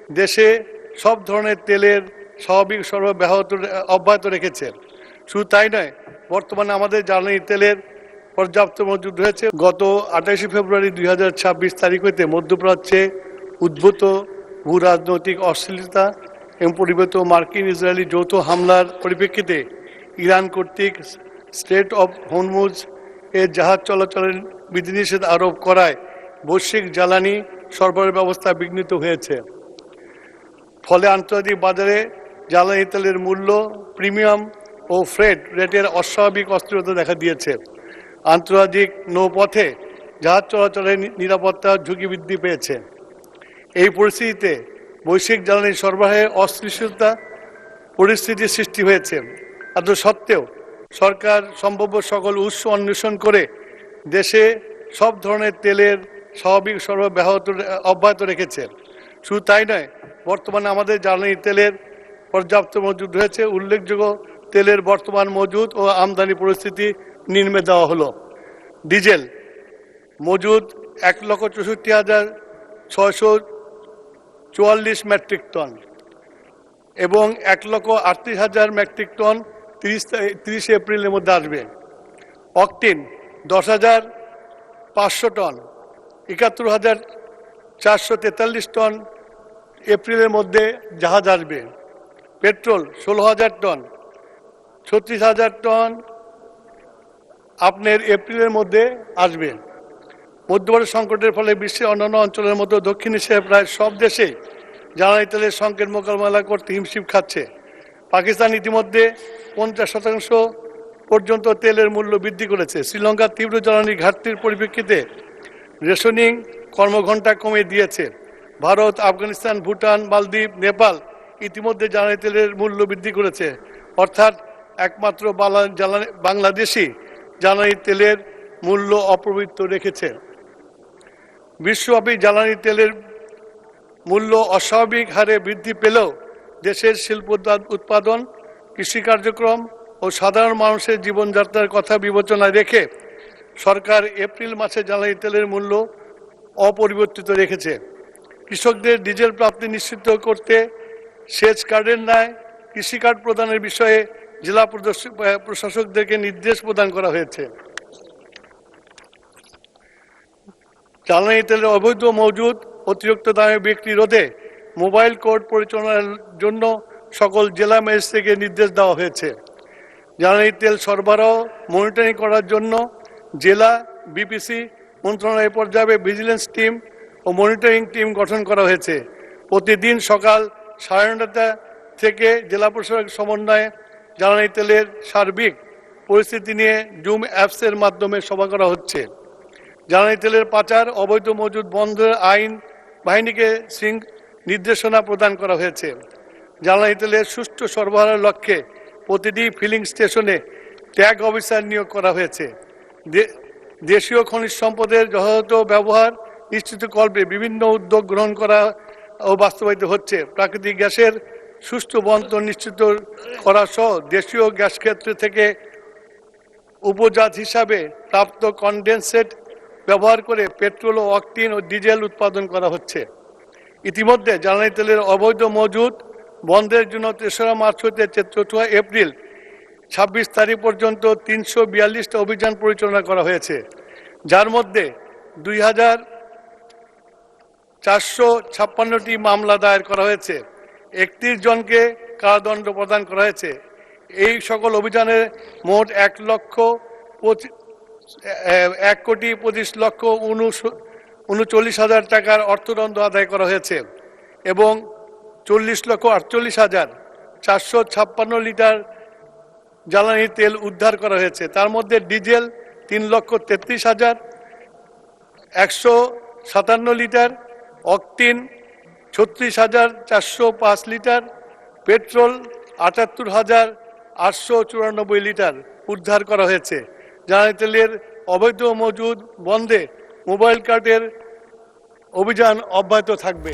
দেশে সব ধরনের তেলের স্বাভাবিক সরবরাহ অব্যাহত রেখেছে। শুধু তাই নয়, বর্তমানে আমাদের জ্বালানি তেলের পর্যাপ্ত মজুদ রয়েছে। গত 28 ফেব্রুয়ারি 2026 তারিখ হইতে মধ্যপ্রাচ্যে উদ্ভূত ভূ রাজনৈতিক অস্থিরতা এবং পরিবেত মার্কিন ইসরায়েলি যৌথ হামলার পরিপ্রেক্ষিতে ইরান কর্তৃক স্ট্রেট অফ হরমুজ এর জাহাজ চলাচলের বিধিনিষেধ আরোপ করায় বৈশ্বিক জ্বালানি সরবরাহ ব্যবস্থা বিঘ্নিত হয়েছে। ফলে আন্তর্জাতিক বাজারে জ্বালানি তেলের মূল্য, প্রিমিয়াম ও ফ্রেট রেটের অস্বাভাবিক অস্থিরতা দেখা দিয়েছে। আন্তর্জাতিক নৌপথে জাহাজ চলাচলের নিরাপত্তার ঝুঁকি বৃদ্ধি পেয়েছে। এই পরিস্থিতিতে বৈশ্বিক জ্বালানি সরবরাহে অস্থিতিশীলতা পরিস্থিতির সৃষ্টি হয়েছে। এত সত্ত্বেও সরকার সম্ভাব্য সকল উৎস অন্বেষণ করে দেশে সব ধরনের তেলের স্বাভাবিক সরবরাহ অব্যাহত রেখেছে। শুধু তাই নয়, বর্তমানে আমাদের জ্বালানি তেলের পর্যাপ্ত মজুদ রয়েছে। উল্লেখযোগ্য তেলের বর্তমান মজুদ ও আমদানি পরিস্থিতি নিম্নে দেওয়া হলো। ডিজেল মজুদ 1,64,644 মেট্রিক টন এবং 1,38,000 মেট্রিক টন 30 এপ্রিলের মধ্যে আসবে। অকটেন 10,500 টন, 71,443 টন এপ্রিলের মধ্যে জাহাজ আসবে। পেট্রোল 16,000 টন, 36,000 টন আপনার এপ্রিলের মধ্যে আসবে। মধ্যবর্তী সংকটের ফলে বিশ্বের অন্যান্য অঞ্চলের মতো দক্ষিণ এশিয়ার প্রায় সব দেশেই জ্বালানি তেলের সংকট মোকাবেলা করতে হিমশিম খাচ্ছে। পাকিস্তান ইতিমধ্যে 50% পর্যন্ত তেলের মূল্য বৃদ্ধি করেছে। শ্রীলঙ্কার তীব্র জ্বালানি ঘাটতির পরিপ্রেক্ষিতে রেশনিং কর্মঘণ্টা কমিয়ে দিয়েছে। ভারত, আফগানিস্তান, ভুটান, মালদ্বীপ, নেপাল ইতিমধ্যে জ্বালানি তেলের মূল্য বৃদ্ধি করেছে। অর্থাৎ একমাত্র বাংলাদেশি জ্বালানি তেলের মূল্য অপ্রবৃত্ত রেখেছে। বিশ্বব্যাপী জ্বালানি তেলের মূল্য অস্বাভাবিক হারে বৃদ্ধি পেলেও দেশের শিল্প উৎপাদন, কৃষি কার্যক্রম ও সাধারণ মানুষের জীবনযাত্রার কথা বিবেচনায় রেখে সরকার এপ্রিল মাসে জ্বালানি তেলের মূল্য অপরিবর্তিত রেখেছে। কৃষকদের ডিজেল প্রাপ্তি নিশ্চিত করতে সেচ কার্ডের ন্যায় কৃষি কার্ড প্রদানের বিষয়ে জেলা প্রশাসকদেরকে নির্দেশ প্রদান করা হয়েছে। জ্বালানি তেলের অবৈধ মজুদ, অতিরিক্ত দামে বিক্রি রোধে মোবাইল কোর্ট পরিচালনার জন্য সকল জেলা ম্যাজিস্ট্রেটকে নির্দেশ দেওয়া হয়েছে। জ্বালানি তেল সরবরাহ মনিটরিং করার জন্য জেলা বিপিসি মন্ত্রণালয় পর্যায়ে ভিজিলেন্স টিম ও মনিটরিং টিম গঠন করা হয়েছে। প্রতিদিন সকাল 9:30 থেকে জেলা প্রশাসক সমন্বয়ে জ্বালানি তেলের সার্বিক পরিস্থিতি নিয়ে জুম অ্যাপসের মাধ্যমে সভা করা হচ্ছে। জ্বালানি তেলের পাচার, অবৈধ মজুদ বন্ধের আইন বাহিনীকে নির্দেশনা প্রদান করা হয়েছে। জ্বালানি তেলের সুষ্ঠু সরবরাহের লক্ষ্যে প্রতিটি ফিলিং স্টেশনে ট্যাগ অফিসার নিয়োগ করা হয়েছে। দেশীয় খনিজ সম্পদের যথাযথ ব্যবহার নিশ্চিতকল্পে বিভিন্ন উদ্যোগ গ্রহণ করা ও বাস্তবায়িত হচ্ছে। প্রাকৃতিক গ্যাসের সুষ্ঠু বন্টন নিশ্চিত করা সহ দেশীয় গ্যাস ক্ষেত্র থেকে উপজাত হিসাবে প্রাপ্ত কনডেনসেট ব্যবহার করে পেট্রোল ও অকটেন ও ডিজেল উৎপাদন করা হচ্ছে। ইতিমধ্যে জ্বালানি তেলের অবৈধ মজুদ বন্ধের জন্য 3রা মার্চ হতে 4 এপ্রিল 26 তারিখ পর্যন্ত 342টা অভিযান পরিচালনা করা হয়েছে, যার মধ্যে 2,456টি মামলা দায়ের করা হয়েছে। 31 জনকে কারাদণ্ড প্রদান করা হয়েছে। এই সকল অভিযানে মোট 1,25,39,39,000 টাকার অর্থদণ্ড আদায় করা হয়েছে এবং 40,48,456 লিটার জ্বালানি তেল উদ্ধার করা হয়েছে। তার মধ্যে diesel 3,33,157 litre, octane 36,405 litre, petrol 78,894 litre উদ্ধার করা হয়েছে। জ্বালানি তেলের অবৈধ মজুদ বন্ধে মোবাইল কার্ডের অভিযান অব্যাহত থাকবে।